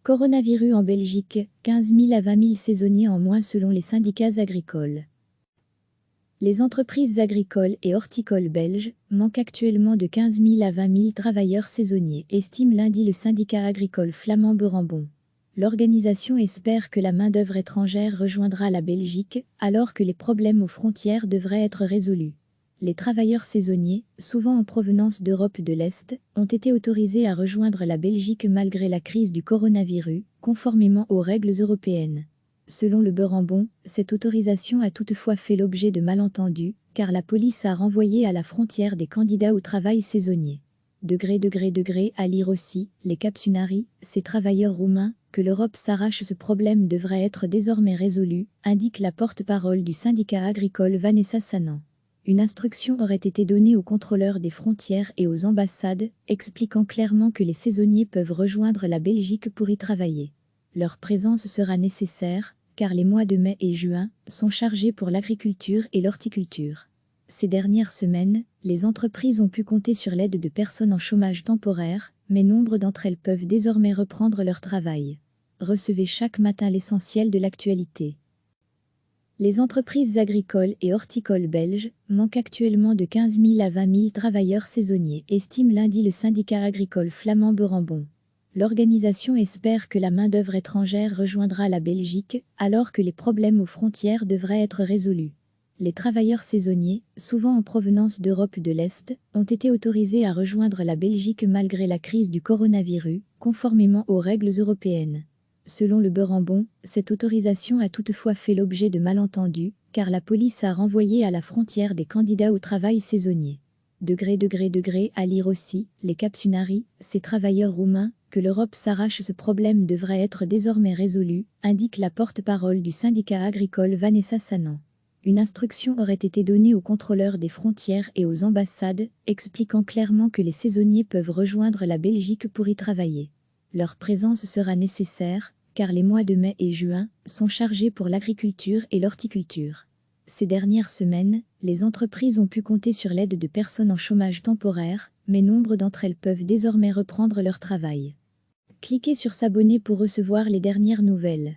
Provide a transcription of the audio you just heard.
Coronavirus en Belgique, 15 000 à 20 000 saisonniers en moins selon les syndicats agricoles. Les entreprises agricoles et horticoles belges manquent actuellement de 15 000 à 20 000 travailleurs saisonniers, estime lundi le syndicat agricole flamand Beurambon. L'organisation espère que la main-d'œuvre étrangère rejoindra la Belgique, alors que les problèmes aux frontières devraient être résolus. Les travailleurs saisonniers, souvent en provenance d'Europe de l'Est, ont été autorisés à rejoindre la Belgique malgré la crise du coronavirus, conformément aux règles européennes. Selon le Beurambon, cette autorisation a toutefois fait l'objet de malentendus, car la police a renvoyé à la frontière des candidats au travail saisonnier. À lire aussi, les Capsunari, ces travailleurs roumains, que l'Europe s'arrache, ce problème devrait être désormais résolu, indique la porte-parole du syndicat agricole Vanessa Sanan. Une instruction aurait été donnée aux contrôleurs des frontières et aux ambassades, expliquant clairement que les saisonniers peuvent rejoindre la Belgique pour y travailler. Leur présence sera nécessaire, car les mois de mai et juin sont chargés pour l'agriculture et l'horticulture. Ces dernières semaines, les entreprises ont pu compter sur l'aide de personnes en chômage temporaire, mais nombre d'entre elles peuvent désormais reprendre leur travail. Recevez chaque matin l'essentiel de l'actualité. Les entreprises agricoles et horticoles belges manquent actuellement de 15 000 à 20 000 travailleurs saisonniers, estime lundi le syndicat agricole flamand Beurambon. L'organisation espère que la main-d'œuvre étrangère rejoindra la Belgique, alors que les problèmes aux frontières devraient être résolus. Les travailleurs saisonniers, souvent en provenance d'Europe de l'Est, ont été autorisés à rejoindre la Belgique malgré la crise du coronavirus, conformément aux règles européennes. Selon le Beurambon, cette autorisation a toutefois fait l'objet de malentendus, car la police a renvoyé à la frontière des candidats au travail saisonnier. À lire aussi, les Capsunari, ces travailleurs roumains, que l'Europe s'arrache, ce problème devrait être désormais résolu, indique la porte-parole du syndicat agricole Vanessa Sanan. Une instruction aurait été donnée aux contrôleurs des frontières et aux ambassades, expliquant clairement que les saisonniers peuvent rejoindre la Belgique pour y travailler. Leur présence sera nécessaire, car les mois de mai et juin sont chargés pour l'agriculture et l'horticulture. Ces dernières semaines, les entreprises ont pu compter sur l'aide de personnes en chômage temporaire, mais nombre d'entre elles peuvent désormais reprendre leur travail. Cliquez sur s'abonner pour recevoir les dernières nouvelles.